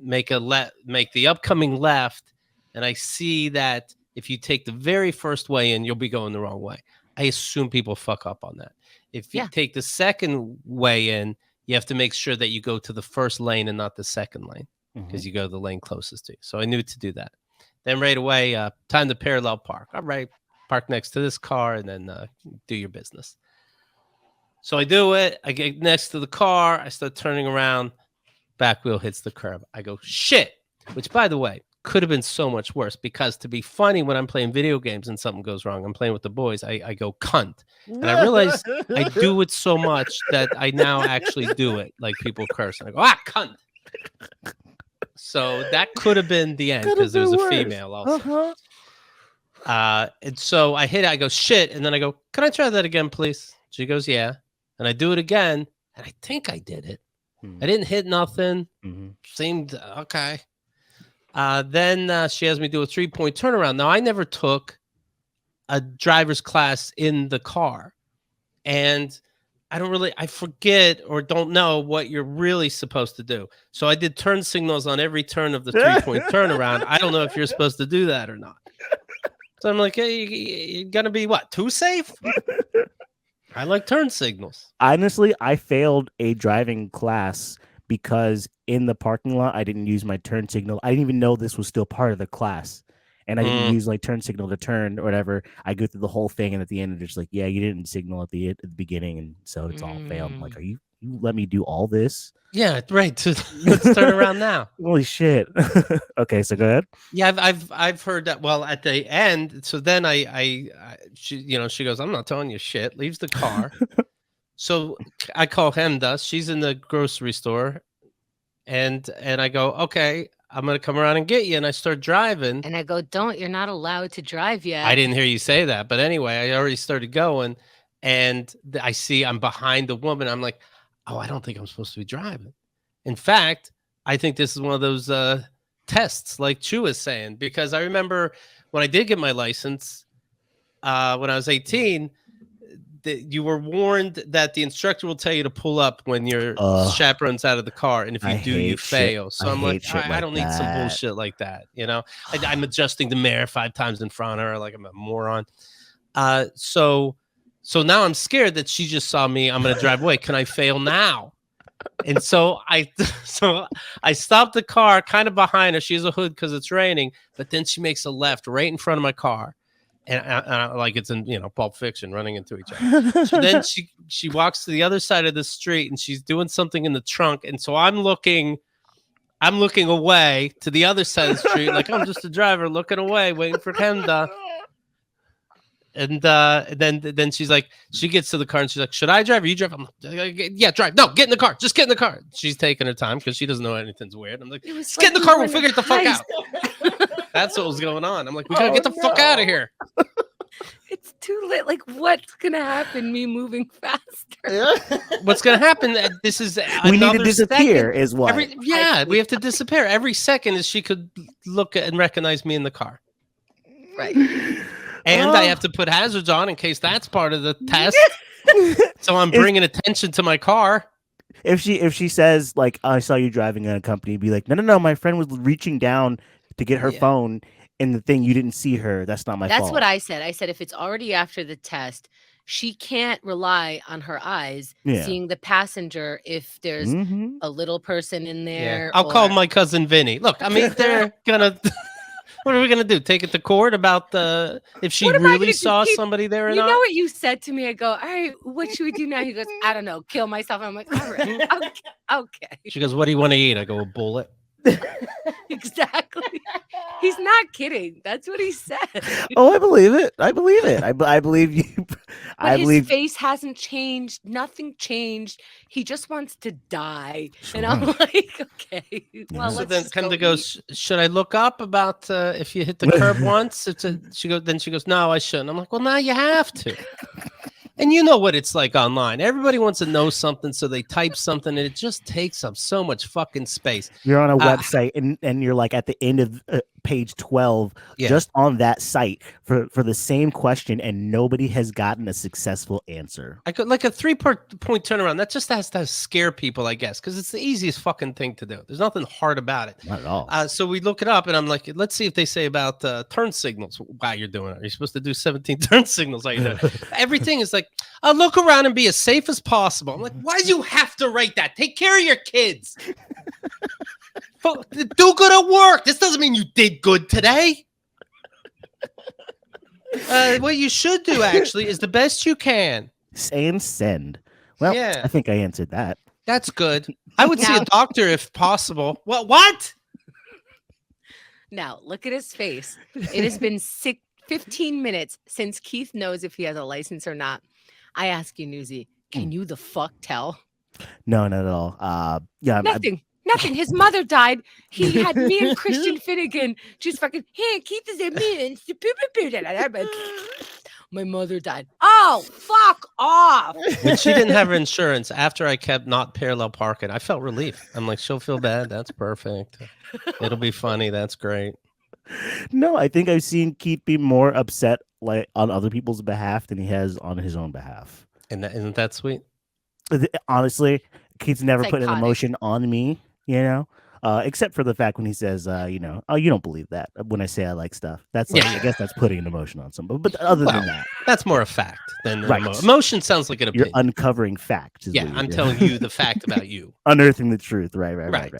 make the upcoming left, and I see that if you take the very first way in, you'll be going the wrong way. I assume people fuck up on that. If you take the second way in, you have to make sure that you go to the first lane and not the second lane because you go to the lane closest to you. So I knew to do that. Then right away, time to parallel park. All right, park next to this car and then do your business. So I do it. I get next to the car. I start turning around. Back wheel hits the curb. I go, shit, which, by the way, could have been so much worse because to be funny when I'm playing video games and something goes wrong, I'm playing with the boys, I go cunt. And I realize I do it so much that I now actually do it. Like people curse and I go, cunt. So that could have been the end because there was a female also. And so I hit it, I go, shit. And then I go, can I try that again, please? She goes, yeah. And I do it again. And I think I did it. I didn't hit nothing. Seemed okay. Then she has me do a 3-point turnaround. Now, I never took a driver's class in the car. And I forget or don't know what you're really supposed to do. So I did turn signals on every turn of the 3-point turnaround. I don't know if you're supposed to do that or not. So I'm like, hey, you're going to be what, too safe? I like turn signals. Honestly, I failed a driving class because in the parking lot, I didn't use my turn signal. I didn't even know this was still part of the class. And I didn't use like turn signal to turn or whatever. I go through the whole thing. And at the end, it's just like, yeah, you didn't signal at the beginning. And so it's all failed. I'm like, are you You let me do all this? Yeah, right. Let's turn around now. Holy shit. Okay, so go ahead. Yeah, I've heard that. Well, at the end, so then she goes, I'm not telling you shit. Leaves the car. So I call Hemda. She's in the grocery store, and I go, okay, I'm gonna come around and get you. And I start driving. And I go, you're not allowed to drive yet. I didn't hear you say that, but anyway, I already started going, and I see I'm behind the woman. I'm like, oh, I don't think I'm supposed to be driving. In fact, I think this is one of those tests, like Chu is saying, because I remember when I did get my license when I was 18. You were warned that the instructor will tell you to pull up when your chaperone's out of the car, and if you do, you fail. So I'm like, I don't need some bullshit like that, you know. I'm adjusting the mirror 5 times in front of her, like I'm a moron. So now I'm scared that she just saw me. I'm gonna drive away. Can I fail now? And so I stopped the car kind of behind her. She has a hood because it's raining, but then she makes a left right in front of my car. And I like it's in, Pulp Fiction, running into each other. So then she walks to the other side of the street and she's doing something in the trunk. And so I'm looking away to the other side of the street, like I'm just a driver looking away, waiting for Hemda. And then she's like, she gets to the car and she's like, should I drive or you drive? I'm like, yeah, drive. No, get in the car. Just get in the car. She's taking her time because she doesn't know anything's weird. I'm like, just get in the car. We'll figure it the fuck out. That's what was going on. I'm like, we gotta get the fuck out of here. It's too late. Like, what's gonna happen? Me moving faster. What's gonna happen? This is we need to disappear. Is what? We have to disappear. Every second is she could look at and recognize me in the car. Right. And I have to put hazards on in case that's part of the test. So I'm bringing attention to my car. If she says like, I saw you driving in a company, be like, no, my friend was reaching down to get her phone in the thing. You didn't see her. That's not my fault. That's what I said. I said, if it's already after the test, she can't rely on her eyes seeing the passenger if there's a little person in there. Yeah. I'll call my cousin Vinny. Look, I mean, they're gonna... What are we gonna do? Take it to court about if she really saw somebody there or not? You know what you said to me? I go, all right, what should we do now? He goes, I don't know, kill myself. I'm like, all right, okay. She goes, what do you want to eat? I go, a bullet. Exactly. He's not kidding. That's what he said. Oh, I believe it. I believe you. But his face hasn't changed. Nothing changed. He just wants to die. Sure. And I'm like, okay. Well, so then Kenda goes, should I look up about if you hit the curb once? She goes, no, I shouldn't. I'm like, well, now you have to. And you know what it's like online. Everybody wants to know something, so they type something, and it just takes up so much fucking space. You're on a website, and you're like at the end of page 12, just on that site for the same question, and nobody has gotten a successful answer. I could like a 3-point turnaround. That just has to scare people, I guess, because it's the easiest fucking thing to do. There's nothing hard about it. Not at all. So we look it up, and I'm like, let's see if they say about turn signals. Wow, you're doing it. Are you supposed to do 17 turn signals? How you doing? Everything is like, I'll look around and be as safe as possible. I'm like, why do you have to write that? Take care of your kids. Do good at work. This doesn't mean you did good today. What you should do, actually, is the best you can. And send. Well, I think I answered that. That's good. I would see a doctor if possible. What? Now, look at his face. It has been 15 minutes since Keith knows if he has a license or not. I ask you, Newsy, can you the fuck tell? No, not at all. Nothing. His mother died. He had me and Christian Finnegan just fucking, hey, Keith is a man. My mother died. Oh, fuck off. When she didn't have her insurance, after I kept not parallel parking, I felt relief. I'm like, she'll feel bad. That's perfect. It'll be funny. That's great. No, I think I've seen Keith be more upset like on other people's behalf than he has on his own behalf. And isn't that sweet? Honestly, Keith's never put an emotion on me, except for the fact when he says, oh, you don't believe that when I say I like stuff. That's like, I guess that's putting an emotion on somebody. But other than that, that's more a fact than emotion. Sounds like an opinion. You're uncovering fact. I'm telling you the fact about you. Unearthing the truth. Right.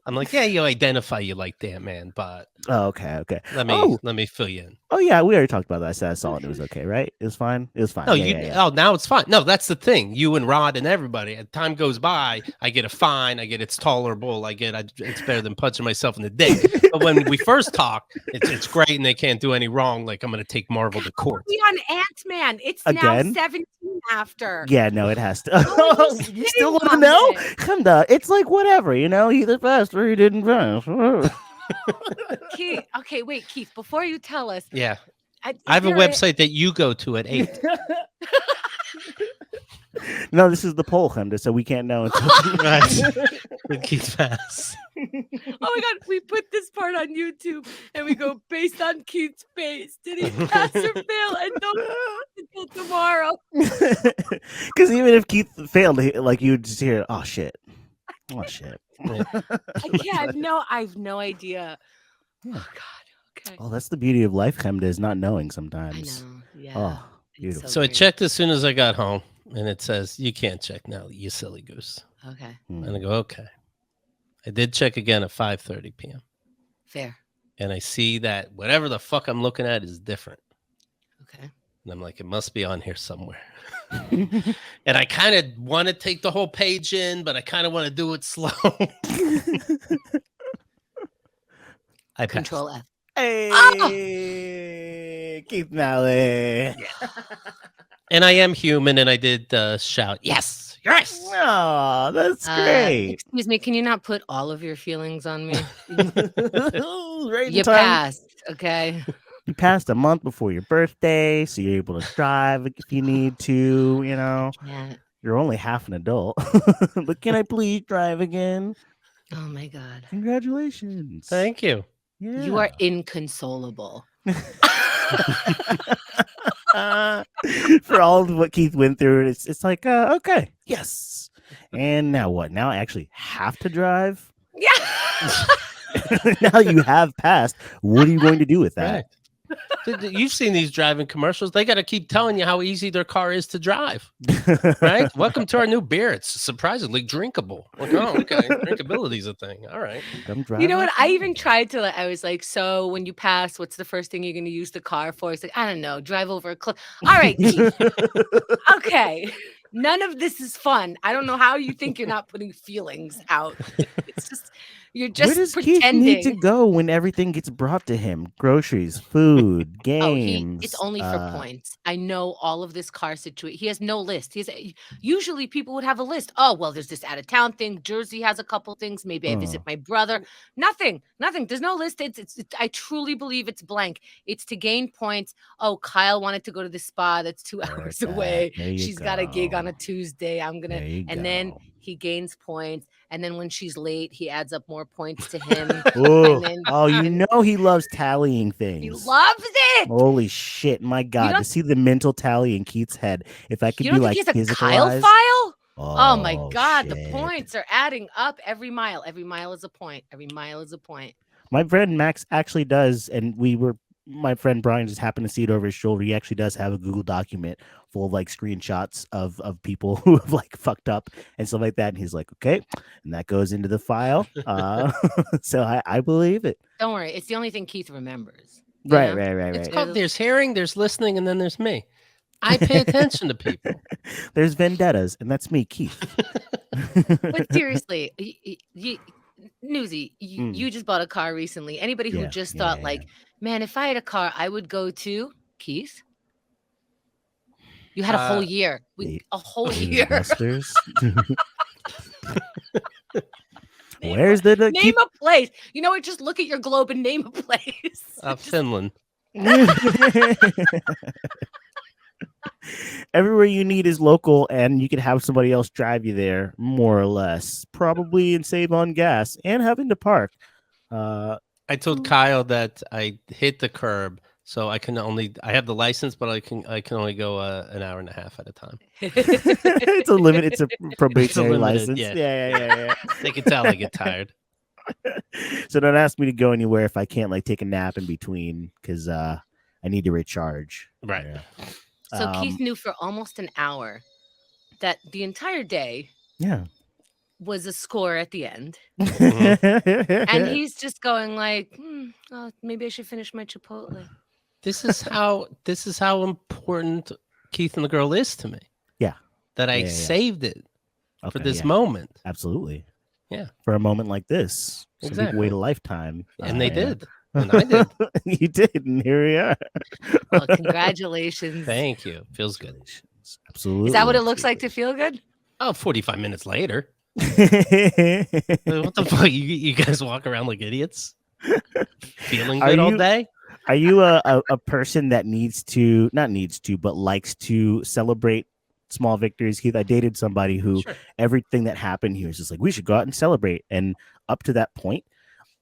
I'm like, yeah, you identify you like that, man, but okay. let me fill you in. Oh yeah, we already talked about that. I said I saw it. It was okay, right? It was fine. It was fine. No, Yeah. Oh, now it's fine. No, that's the thing. You and Rod and everybody. As time goes by, I get a fine. I get it's tolerable. It's better than punching myself in the dick. But when we first talk, it's great, and they can't do any wrong. Like I'm going to take Marvel to court. Be on Ant-Man. It's Again? now 17 after. Yeah, no, it has to. Oh, you still want to know? Come on, it's like whatever, either passed or he didn't pass. Keith, okay, wait, Keith, before you tell us. Yeah. I have a website that you go to at 8. No, this is the poll, Hemda, so we can't know until With Keith's pass. Oh my God, we put this part on YouTube and we go based on Keith's face. Did he pass or fail? And don't until tomorrow. Because even if Keith failed, you'd just hear, oh shit. Oh shit. I have no idea. Yeah. Oh God. Okay. Oh, that's the beauty of life, Hemda, is not knowing sometimes. I know. Yeah. Oh, beautiful. So I checked as soon as I got home, and it says you can't check now, you silly goose. Okay. And I go, okay. I did check again at 5:30 p.m. Fair. And I see that whatever the fuck I'm looking at is different. Okay. And I'm like, it must be on here somewhere. And I kind of want to take the whole page in, but I kind of want to do it slow. I passed. Control F. Hey, Keith Malley. And I am human, and I did shout, yes, yes. Oh, that's great. Excuse me, can you not put all of your feelings on me? Right You passed, okay? You passed a month before your birthday, so you're able to drive if you need to, Yeah. You're only half an adult. But can I please drive again? Oh my God. Congratulations. Thank you. Yeah. You are inconsolable. For all of what Keith went through, it's like, okay, yes. And now what? Now I actually have to drive? Yeah. Now you have passed. What are you going to do with that? Right. You've seen these driving commercials. They got to keep telling you how easy their car is to drive. Right? Welcome to our new beer. It's surprisingly drinkable. Like, oh, okay. Drinkability is a thing. All right. You know what? I even tried to, I was like, so when you pass, what's the first thing you're going to use the car for? It's like, I don't know, drive over a cliff. All right. Okay. None of this is fun. I don't know how you think you're not putting feelings out. It's just, you're just Where does pretending. Keith need to go when everything gets brought to him? Groceries, food, games. It's only for points. I know all of this car situation. He has no list. Usually people would have a list. Oh, well, there's this out of town thing. Jersey has a couple things. Maybe I visit my brother. Nothing. There's no list. I truly believe it's blank. It's to gain points. Oh, Kyle wanted to go to the spa. That's 2 hours away. She's got a gig on a Tuesday. Then he gains points. And then when she's late, he adds up more points to him. He loves tallying things. He loves it. Holy shit, my God. To see the mental tally in Keith's head. If I could be like physicalized. Kyle file? Oh my God, shit. the points are adding up every mile. Every mile is a point. Every mile is a point. My friend Max actually does, and my friend Brian just happened to see it over his shoulder. He actually does have a Google document full of screenshots of people who have fucked up and stuff like that. And he's like, okay, and that goes into the file. So I believe it. Don't worry, it's the only thing Keith remembers. Right. It's called there's hearing, there's listening, and then there's me. I pay attention to people. There's vendettas, and that's me, Keith. But seriously, Newsy, you just bought a car recently. Anybody who just thought man, if I had a car, I would go to Keith. You had a whole year. A whole year. Where's the name a place? You know what? Just look at your globe and name a place. Finland. Everywhere you need is local, and you can have somebody else drive you there, more or less, probably, and save on gas and having to park. I told Kyle that I hit the curb, so I have the license, but I can only go an hour and a half at a time. It's a limit. It's a probationary license. Yeah. They can tell I get tired. So don't ask me to go anywhere if I can't take a nap in between, because I need to recharge. Right. Yeah. So Keith knew for almost an hour that the entire day, was a score at the end. Mm-hmm. And he's just going like, oh, maybe I should finish my Chipotle. This is how important Keith and the girl is to me. Yeah. That I saved it for this moment. Absolutely. Yeah. For a moment like this. Some people wait a lifetime. And they did. And I did. You did, and here we are. Well, congratulations. Thank you. Feels good. Absolutely. Is that what it looks like to feel good? Oh, 45 minutes later. What the fuck? You guys walk around like idiots? Feeling good all day? Are you a person that but likes to celebrate small victories? Keith, I dated somebody who everything that happened, he was just like, we should go out and celebrate. And up to that point,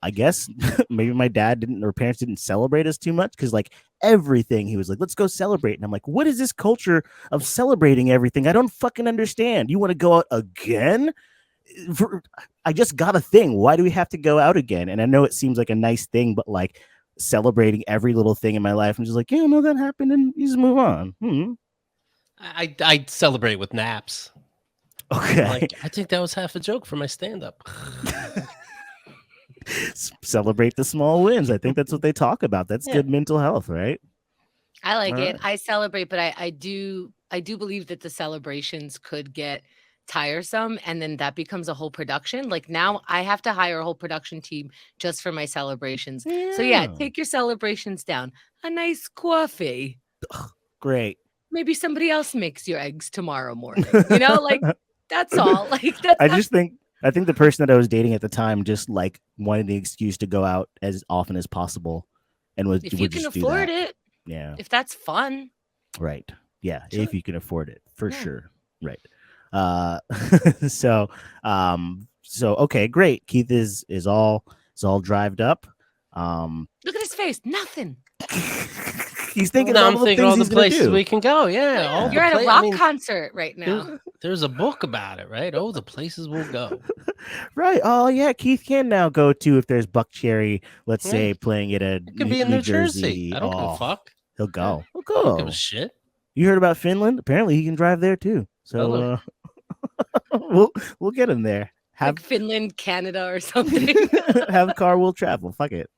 I guess maybe my dad didn't or parents didn't celebrate us too much because like everything he was like, let's go celebrate. And I'm like, what is this culture of celebrating everything? I don't fucking understand. You want to go out again? I just got a thing. Why do we have to go out again? And I know it seems like a nice thing, but like celebrating every little thing in my life, I'm just like, yeah, no, that happened, and you just move on. I celebrate with naps. Okay. Like, I think that was half a joke for my stand-up. Celebrate the small wins. I think that's what they talk about. That's good mental health, right? I like it. I celebrate, but I do believe that the celebrations could get tiresome, and then that becomes a whole production. Like now I have to hire a whole production team just for my celebrations. So yeah, take your celebrations down. A nice coffee. Great. Maybe somebody else makes your eggs tomorrow morning. You know, like that's all. Like that's I think the person that I was dating at the time just like wanted the excuse to go out as often as possible, and would if you can afford it. Yeah. If that's fun. Right. Yeah. Sure. If you can afford it, for sure. Right. So okay, great. Keith is all drived up. Look at his face. Nothing. He's thinking I'm thinking all the places we can go. Yeah. All You're at a rock concert right now. There's a book about it, right? Oh, the places we'll go. Right. Oh yeah, Keith can now go to if there's Buck Cherry, let's say, playing at a it could be in New Jersey. I don't give a fuck. He'll go. He'll I don't give a shit. You heard about Finland? Apparently he can drive there too. So we'll get him there. Like Finland, Canada, or something. Have a car, we'll travel. Fuck it.